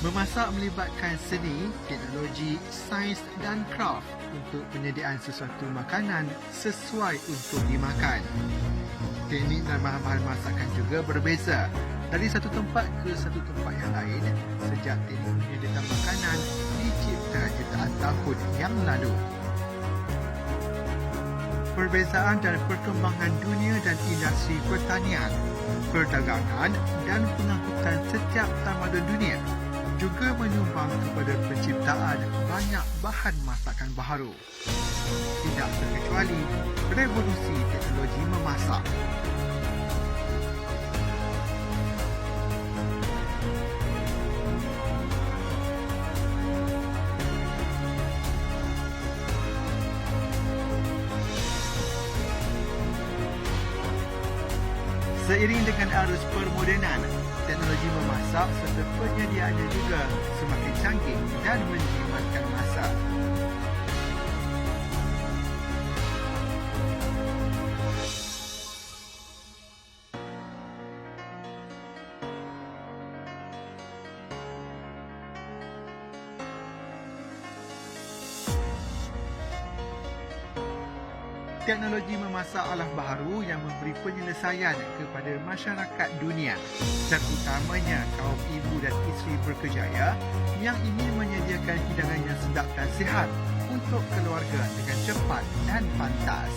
Memasak melibatkan seni, teknologi, sains dan kraf untuk penyediaan sesuatu makanan sesuai untuk dimakan. Teknik dan bahan-bahan masakan juga berbeza dari satu tempat ke satu tempat yang lain sejak teknik menyediakan makanan dicipta jutaan tahun yang lalu. Perbezaan dan perkembangan dunia dan industri pertanian, perdagangan dan pengangkutan setiap tamadun dunia juga menyumbang kepada penciptaan banyak bahan masakan baharu. Tidak terkecuali revolusi teknologi memasak. Seiring dengan arus permodenan, teknologi memasak serta penyediaannya juga semakin canggih dan menjimatkan masa. Teknologi memasak alah baharu yang memberi penyelesaian kepada masyarakat dunia, terutamanya kaum ibu dan isteri berkejaya yang ingin menyediakan hidangan yang sedap dan sihat untuk keluarga dengan cepat dan pantas.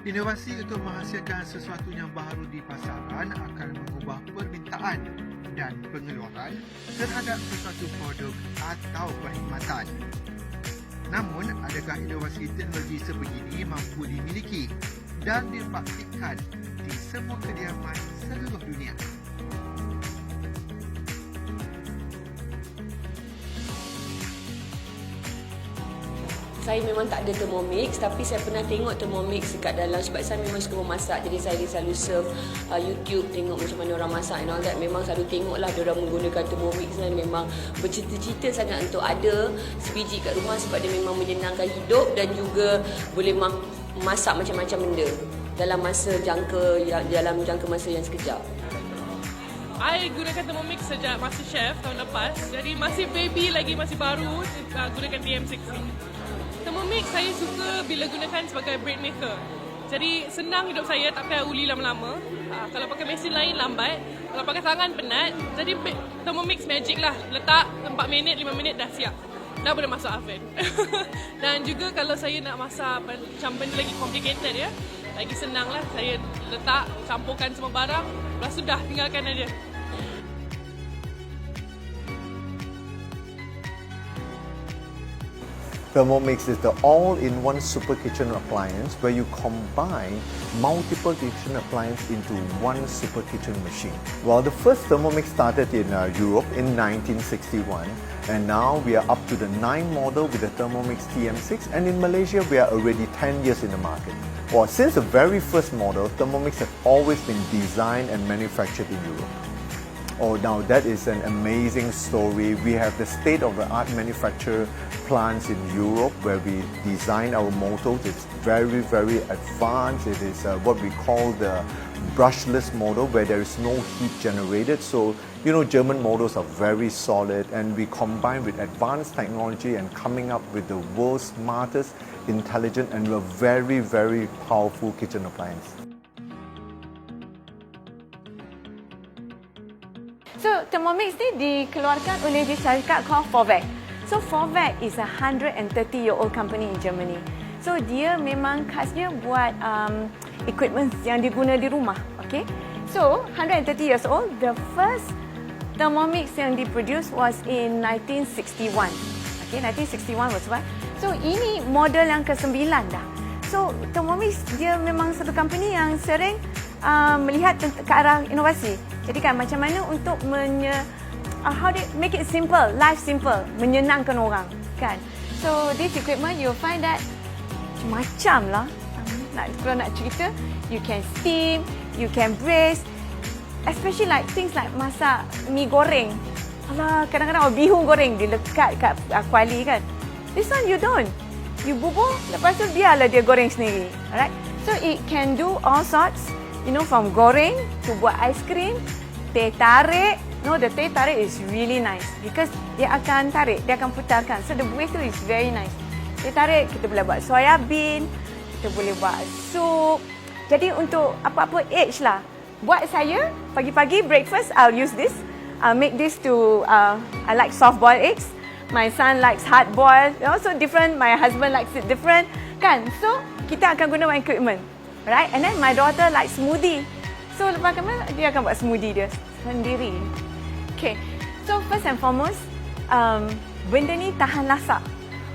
Inovasi untuk menghasilkan sesuatu yang baharu di pasaran akan mengubah permintaan dan pengeluaran terhadap sesuatu produk atau perkhidmatan. Namun, adakah inovasi teknologi sebegini mampu dimiliki dan dipraktikkan di semua kediaman seluruh dunia? Saya memang tak ada Thermomix, tapi saya pernah tengok Thermomix dekat dalam sebab saya memang suka memasak. Jadi saya selalu surf YouTube, tengok macam mana orang masak and all that. Memang selalu tengoklah diorang menggunakan Thermomix dan memang bercita-cita sangat untuk ada sebiji kat rumah sebab dia memang menyenangkan hidup dan juga boleh masak macam-macam benda dalam jangka masa yang sekejap. I gunakan Thermomix sejak masa chef tahun lepas. Jadi masih baby lagi, masih baru gunakan TM6 ni. Thermomix saya suka bila gunakan sebagai bread maker. Jadi senang hidup saya, tak payah uli lama-lama. Kalau pakai mesin lain lambat, kalau pakai tangan penat. Jadi Thermomix magic lah. Letak 4 minit, 5 minit dah siap. Dah boleh masuk oven. Dan juga kalau saya nak masak macam benda lagi complicated ya, lagi senang lah. Saya letak, campurkan semua barang, lepas tu dah tinggalkan aja. Thermomix is the all-in-one super kitchen appliance where you combine multiple kitchen appliances into one super kitchen machine. Well, the first Thermomix started in Europe in 1961, and now we are up to the 9 model with the Thermomix TM6, and in Malaysia we are already 10 years in the market. Well, since the very first model, Thermomix have always been designed and manufactured in Europe. Oh, now that is an amazing story. We have the state-of-the-art manufacture plants in Europe where we design our motors. It's very, very advanced. It is what we call the brushless model where there is no heat generated. So, you know, German motors are very solid, and we combine with advanced technology and coming up with the world's smartest, intelligent and a very, very powerful kitchen appliance. So, Thermomix ni dikeluarkan oleh dia syarikat called Vorwerk. So, Vorwerk is a 130-year-old company in Germany. So, dia memang khasnya buat equipment yang diguna di rumah. Okay? So, 130 years old, the first Thermomix yang diproduce was in 1961. Okay, 1961 was what? So, ini model yang ke-9 dah. So, Thermomix dia memang satu company yang sering melihat ke arah inovasi. Jadi kan macam mana untuk how do you make it simple, life simple, menyenangkan orang, kan? So this equipment you'll find that macam lah. Kalau nak cerita, you can steam, you can braise, especially like things like masak mi goreng. Alah, kadang-kadang bihun goreng dilekat kat kuali kan. This one you don't. You bubur, lepas tu biarlah dia goreng sendiri. Alright? So it can do all sorts. You know, from goreng to buat ice cream, teh tarik. No, the teh tarik is really nice because dia akan tarik, dia akan putarkan. So the buih tu is very nice. Teh tarik, kita boleh buat soya bean, kita boleh buat sup. Jadi untuk apa-apa age lah. Buat saya, pagi-pagi breakfast, I'll use this. I'll make this to, I like soft boiled eggs. My son likes hard boiled. You know, so different. My husband likes it different. Kan? So, kita akan guna equipment. Right? And then my daughter likes smoothie. So, lepas kami, dia akan buat smoothie dia sendiri. Okay. So, first and foremost, benda ni tahan lasak.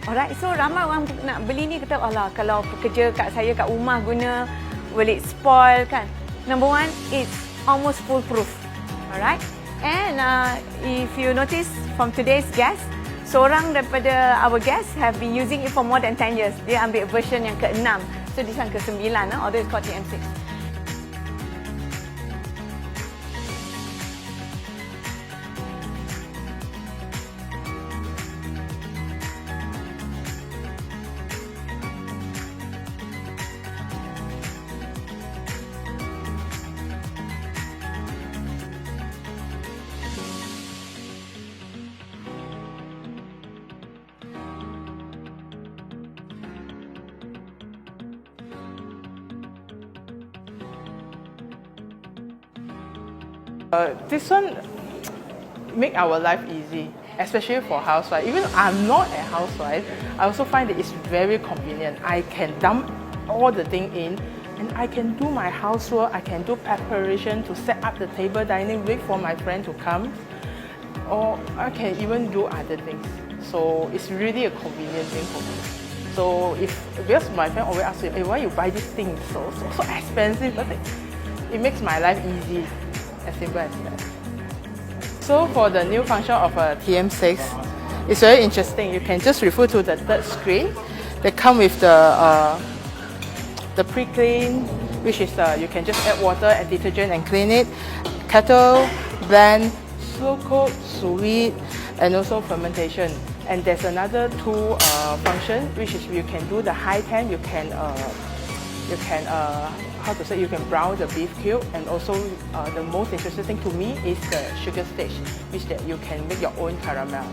Alright? So, ramai orang nak beli ni kata, alah, kalau pekerja kat saya kat rumah guna, will it spoil kan? Number one, it's almost foolproof. Alright? And if you notice from today's guest, seorang daripada our guests have been using it for more than 10 years. Dia ambil version yang ke-6. So this one ke-9, although it's called TM6. This one make our life easy, especially for housewife. Even I'm not a housewife, I also find that it's very convenient. I can dump all the thing in and I can do my housework, I can do preparation to set up the table dining, wait for my friend to come, or I can even do other things. So it's really a convenient thing for me. So because my friend always asks me, hey, why you buy this thing so expensive? But it makes my life easy. As simple as that. So for the new function of a TM6, it's very interesting. You can just refer to the third screen. They come with the pre-clean, which is you can just add water and detergent and clean it. Kettle, blend, slow cook, sous vide, and also fermentation. And there's another two function, which is you can do the high temp. You can you can brown the beef cube, and also the most interesting thing to me is the sugar stage, which that you can make your own caramel.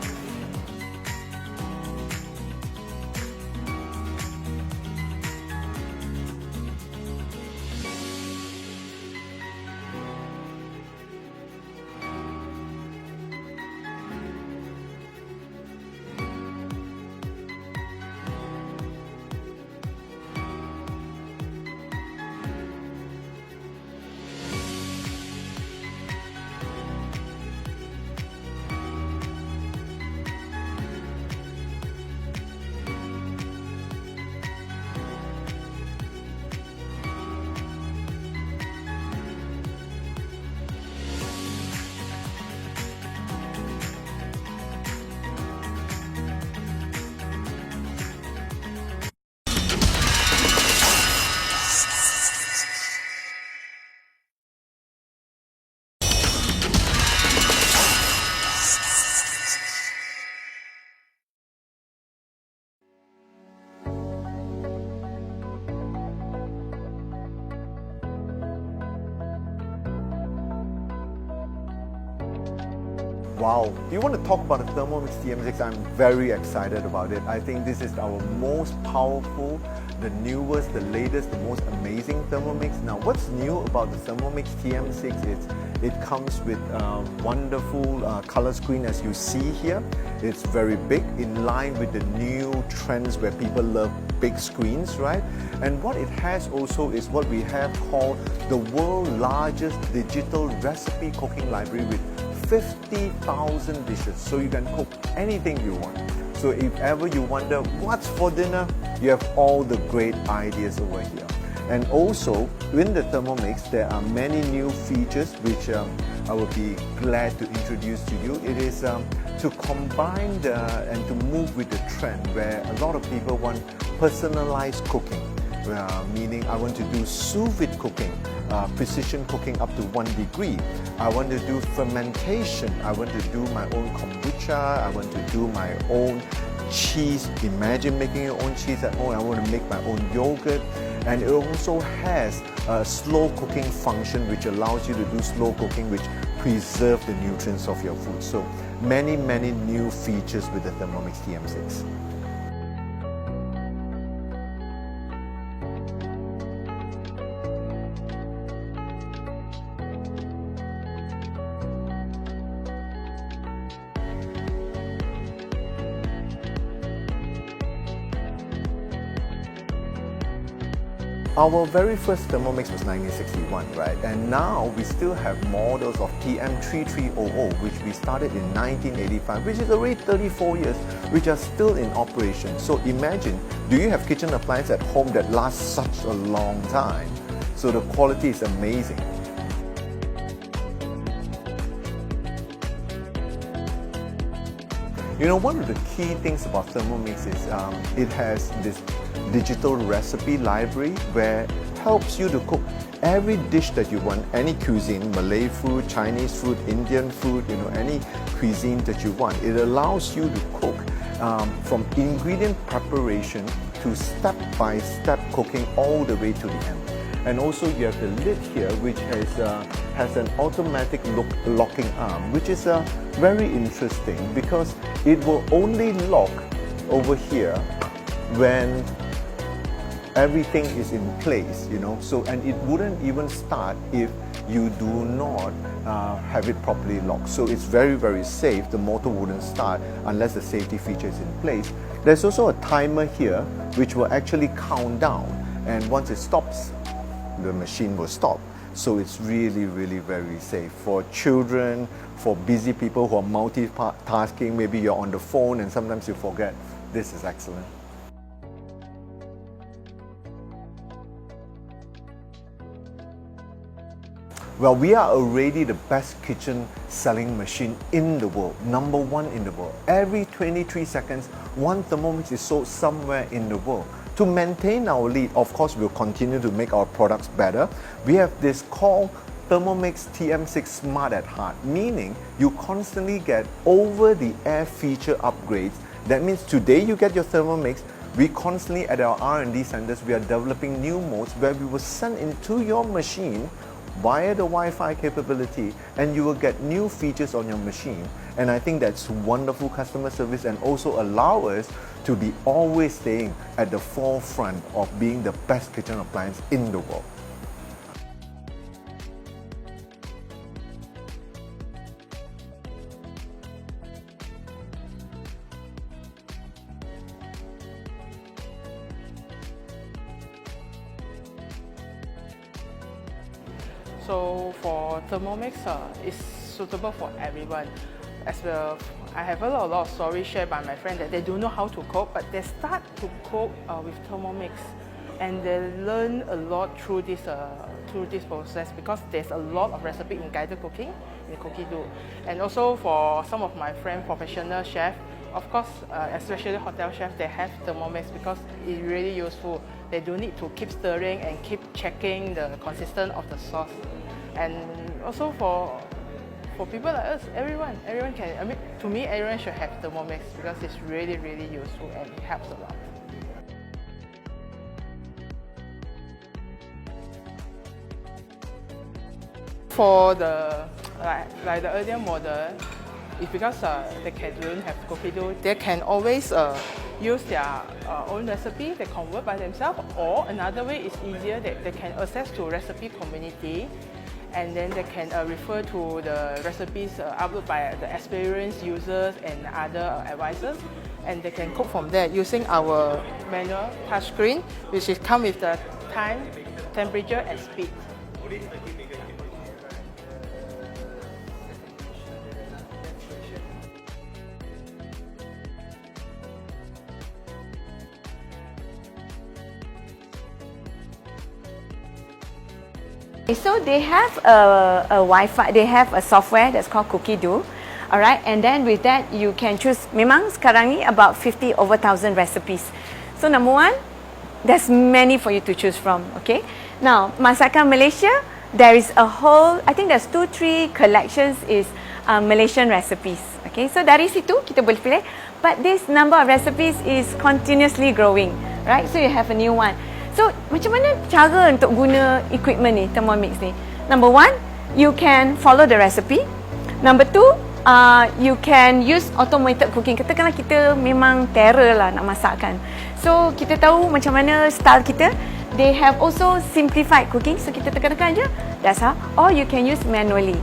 Wow, do you want to talk about the Thermomix TM6? I'm very excited about it. I think this is our most powerful, the newest, the latest, the most amazing Thermomix. Now, what's new about the Thermomix TM6 is it comes with a wonderful color screen as you see here. It's very big, in line with the new trends where people love big screens, right? And what it has also is what we have called the world's largest digital recipe cooking library with 50,000 dishes, so you can cook anything you want. So if ever you wonder what's for dinner, you have all the great ideas over here. And also, in the Thermomix, there are many new features which I will be glad to introduce to you. It is to combine and to move with the trend where a lot of people want personalized cooking. Meaning I want to do sous vide cooking, precision cooking up to 1 degree. I want to do fermentation. I want to do my own kombucha. I want to do my own cheese. Imagine making your own cheese at home. I want to make my own yogurt. And it also has a slow cooking function which allows you to do slow cooking, which preserve the nutrients of your food. So many new features with the Thermomix TM6. Our very first Thermomix was 1961, right? And now we still have models of TM3300, which we started in 1985, which is already 34 years, which are still in operation. So imagine, do you have kitchen appliances at home that last such a long time? So the quality is amazing. You know, one of the key things about Thermomix is it has this digital recipe library where it helps you to cook every dish that you want, any cuisine, Malay food, Chinese food, Indian food, you know, any cuisine that you want. It allows you to cook from ingredient preparation to step-by-step cooking all the way to the end. And also you have the lid here which has an automatic locking arm, which is very interesting because it will only lock over here when everything is in place, you know. So, and it wouldn't even start if you do not have it properly locked. So it's very safe. The motor wouldn't start unless the safety feature is in place. There's also a timer here which will actually count down, and once it stops, the machine will stop. So it's really very safe for children, for busy people who are multitasking. Maybe you're on the phone and sometimes you forget. This is excellent. Well, we are already the best kitchen selling machine in the world, #1 in the world. Every 23 seconds, one Thermomix is sold somewhere in the world. To maintain our lead, of course, we'll continue to make our products better. We have this called Thermomix TM6 Smart at Heart, meaning you constantly get over-the-air feature upgrades. That means today you get your Thermomix. We constantly at our R&D centers, we are developing new modes where we will send into your machine via the Wi-Fi capability, and you will get new features on your machine. And I think that's wonderful customer service and also allow us to be always staying at the forefront of being the best kitchen appliance in the world. So for Thermomix, it's suitable for everyone. As well, I have a lot of stories shared by my friends that they don't know how to cook, but they start to cook with Thermomix, and they learn a lot through this process because there's a lot of recipe in guided cooking in Cookie-Do. And also for some of my friends, professional chefs, of course, especially hotel chefs, they have Thermomix because it's really useful. They don't need to keep stirring and keep checking the consistency of the sauce. And also for people like us, everyone can, I mean, to me, everyone should have Thermomix because it's really useful and it helps a lot. For the, like the earlier model, it's because they don't have Cookie-Do, they can always use their own recipe, they convert by themselves, or another way is easier, that they can access to recipe community, and then they can refer to the recipes uploaded by the experienced users and other advisors, and they can cook from there using our manual touchscreen, which is come with the time, temperature and speed. So they have a Wi-Fi, they have a software that's called Cookie Do. Alright, and then with that you can choose, memang sekarang ni about 50 over 1,000 recipes. So number one, there's many for you to choose from, okay? Now, masakan Malaysia, there is a whole, I think there's 2-3 collections is Malaysian recipes, okay? So dari situ kita boleh pilih, but this number of recipes is continuously growing, right? So you have a new one. So, macam mana cara untuk guna equipment ni, Thermomix ni? Number one, you can follow the recipe. Number two, you can use automated cooking. Katakanlah kita memang terror lah nak masak kan. So, kita tahu macam mana style kita. They have also simplified cooking. So, kita tekan-tekan je, that's how. Or you can use manually.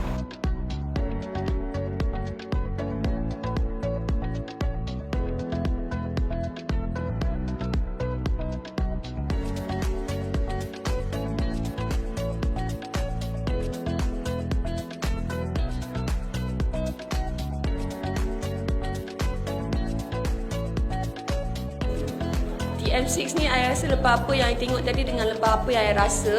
TM6 ni saya rasa lepas apa yang saya tengok tadi dengan lepas apa yang saya rasa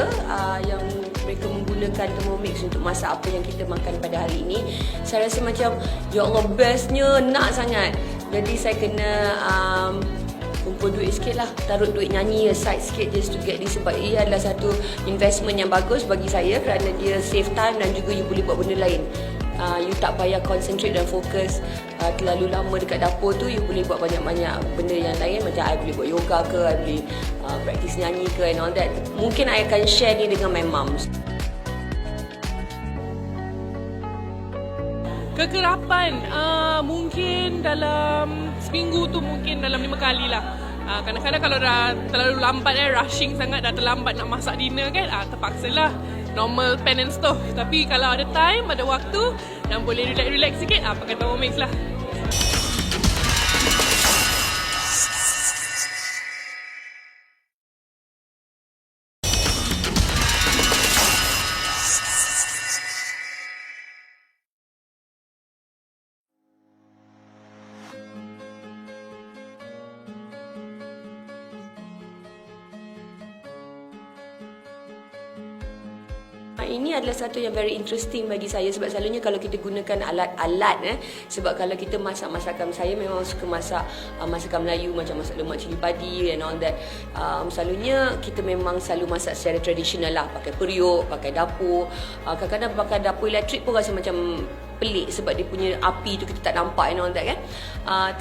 yang mereka menggunakan Thermomix untuk masak apa yang kita makan pada hari ini, saya rasa macam ya Allah bestnya, nak sangat. Jadi saya kena kumpul duit sikit lah, taruh duit nyanyi aside sikit just to get this, sebab ia adalah satu investment yang bagus bagi saya kerana dia save time dan juga you boleh buat benda lain. You tak payah concentrate dan fokus terlalu lama dekat dapur tu. You boleh buat banyak-banyak benda yang lain. Macam I boleh buat yoga ke, I boleh practice nyanyi ke and all that. Mungkin I akan share ni dengan my mums. Kekerapan, mungkin dalam seminggu tu mungkin dalam 5 kali lah. Kadang-kadang kalau dah terlalu lambat rushing sangat, dah terlambat nak masak dinner kan, terpaksalah normal pan and stove. Tapi kalau ada time, ada waktu dan boleh relax sikit, pakai Thermomix lah. Ini adalah satu yang very interesting bagi saya sebab selalunya kalau kita gunakan alat-alat sebab kalau kita masak masakan, saya memang suka masak masakan Melayu macam masak lemak cili padi and all that. Selalunya kita memang selalu masak secara tradisional lah, pakai periuk, pakai dapur. Kadang-kadang pakai dapur elektrik pun rasa macam pelik sebab dia punya api tu kita tak nampak and all that kan.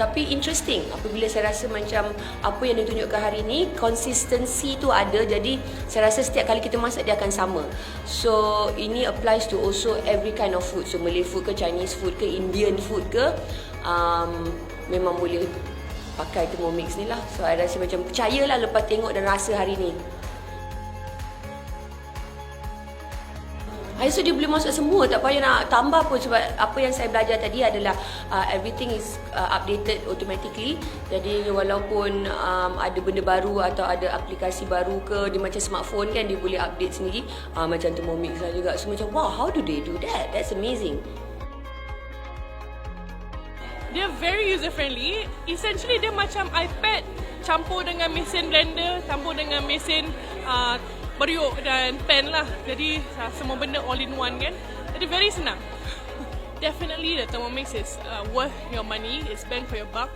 Tapi interesting apabila saya rasa macam apa yang ditunjukkan hari ni, konsistensi tu ada, jadi saya rasa setiap kali kita masak dia akan sama. So ini applies to also every kind of food. So Malay food ke, Chinese food ke, Indian food ke, memang boleh pakai Thermomix ni lah. So saya rasa macam percayalah lepas tengok dan rasa hari ni. So dia boleh masuk semua, tak payah nak tambah pun sebab apa yang saya belajar tadi adalah everything is updated automatically. Jadi walaupun ada benda baru atau ada aplikasi baru ke, dia macam smartphone kan, dia boleh update sendiri, macam Thermomix lah juga. So macam wow, how do they do that? That's amazing. Dia very user friendly. Essentially dia macam iPad campur dengan mesin blender, campur dengan mesin periuk dan pan lah. Jadi semua benda all in one kan. Jadi very senang. Definitely the Thermomix is worth your money. It's bang for your buck.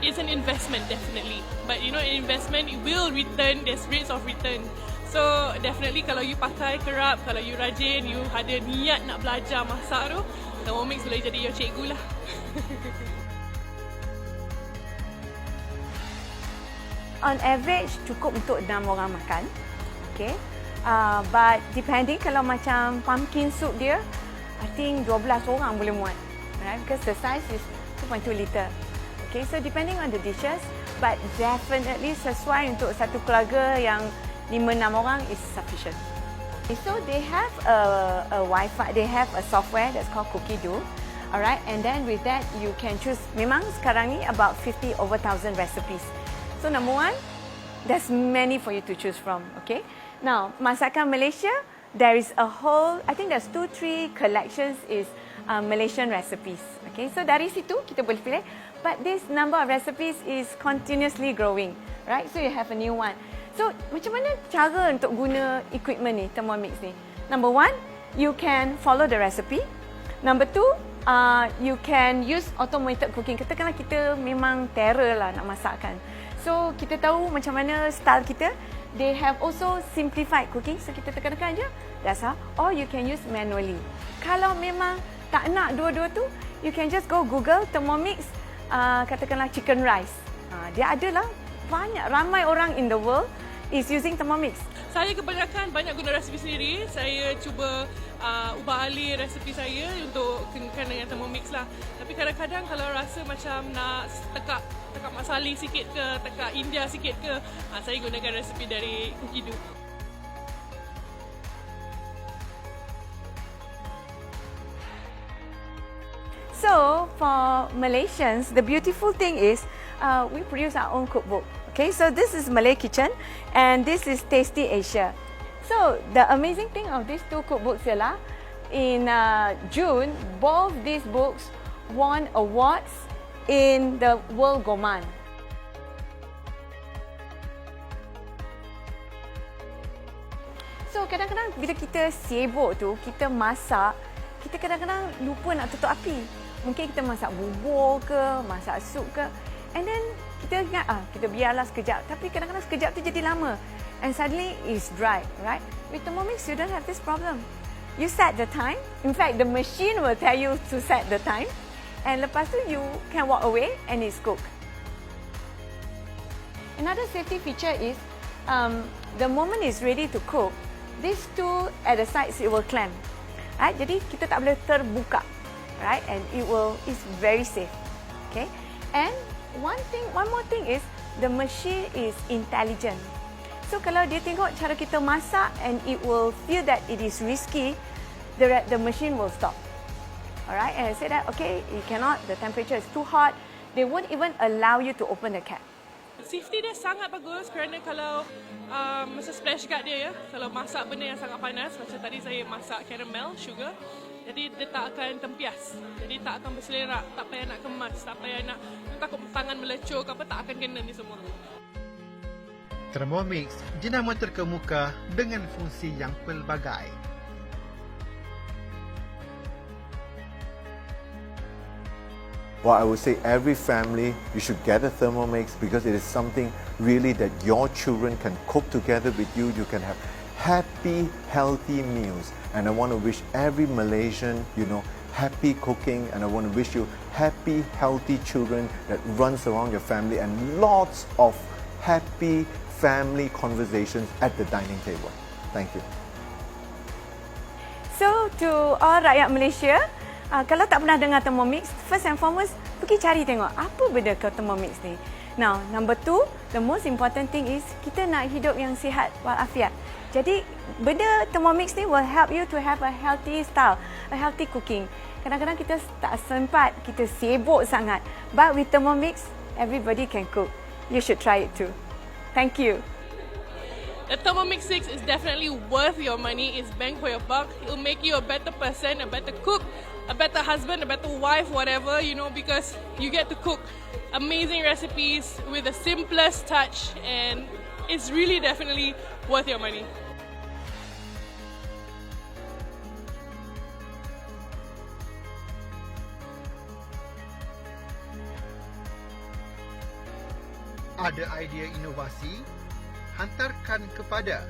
It's an investment definitely. But you know, an investment it will return. There's rates of return. So definitely kalau you pakai kerap, kalau you rajin, you ada niat nak belajar masak tu, Thermomix boleh jadi your cikgu lah. On average cukup untuk 6 orang makan, okay. But depending kalau macam pumpkin soup dia, I think 12 orang boleh muat, right? Because the size is 2.2 liter. Okay, so depending on the dishes, but definitely sesuai untuk satu keluarga yang 5-6 orang is sufficient. Okay, so they have a Wi-Fi, they have a software that's called Cookie Do. Alright, and then with that you can choose. Memang sekarang ni about 50 over 1,000 recipes. So number one, there's many for you to choose from, okay? Now, masakan Malaysia, there is a whole, I think there's 2-3 collections is Malaysian recipes, okay? So dari situ kita boleh pilih, but this number of recipes is continuously growing, right? So you have a new one. So, macam mana cara untuk guna equipment ni, Thermomix ni? Number one, you can follow the recipe. Number two, you can use automated cooking. Katakanlah kita memang terror lah nak masak kan. So, kita tahu macam mana style kita. They have also simplified cooking. So, kita tekan-tekan je, that's how. Or you can use manually. Kalau memang tak nak dua-dua tu, you can just go Google Thermomix, katakanlah chicken rice. Dia adalah ramai orang in the world is using Thermomix. Saya kebanyakan banyak guna resipi sendiri. Saya cuba ubah alih resipi saya untuk kenakan dengan Thermomix lah. Tapi kadang-kadang kalau rasa macam nak tekak mak salih sikit ke, tekak India sikit ke, saya gunakan resipi dari Cookido. So, for Malaysians, the beautiful thing is we produce our own cookbook. Okay, so this is Malay Kitchen and this is Tasty Asia. So, the amazing thing of these two cookbooks ialah in June, both these books won awards in the World Gourmand. So, kadang-kadang bila kita sibuk tu, kita masak, kita kadang-kadang lupa nak tutup api. Mungkin kita masak bubur ke, masak sup ke. And then kita ingat, kita biarlah sekejap. Tapi kadang-kadang sekejap tu jadi lama. And suddenly it's dry, right? With Thermomix, you don't have this problem. You set the time. In fact, the machine will tell you to set the time. And lepas tu, you can walk away and it's cooked. Another safety feature is, the moment it's ready to cook, these two at the sides, it will clamp. Right? Jadi, kita tak boleh terbuka. Right? And it's very safe. Okay? And one more thing is, the machine is intelligent. So, kalau dia tengok cara kita masak and it will feel that it is risky, the machine will stop. Alright? And I say that, okay, you cannot, the temperature is too hot. They won't even allow you to open the cap. Safety dia sangat bagus kerana kalau masa splash guard dia ya, kalau masak benda yang sangat panas, macam tadi saya masak caramel, sugar, jadi dia tak akan tempias, jadi tak akan berselerak, tak payah nak kemas, tak payah nak takut tangan melecur ke apa, tak akan kena ni semua. Thermomix jenama terkemuka dengan fungsi yang pelbagai. Well, I would say every family, you should get a Thermomix because it is something really that your children can cook together with you. You can have happy, healthy meals. And I want to wish every Malaysian, happy cooking. And I want to wish you happy, healthy children that runs around your family and lots of happy family conversations at the dining table. Thank you. So, to all rakyat Malaysia, kalau tak pernah dengar Thermomix, first and foremost, pergi cari tengok apa benda ke Thermomix ni. Now, number two, the most important thing is kita nak hidup yang sihat walafiat. Jadi, benda Thermomix ni will help you to have a healthy style, a healthy cooking. Kadang-kadang kita tak sempat, kita sibuk sangat. But with Thermomix, everybody can cook. You should try it too. Thank you. The Thermomix 6 is definitely worth your money. It's bang for your buck. It will make you a better person, a better cook, a better husband, a better wife, whatever, because you get to cook amazing recipes with the simplest touch, and it's really definitely worth your money. Ada idea inovasi? Hantarkan kepada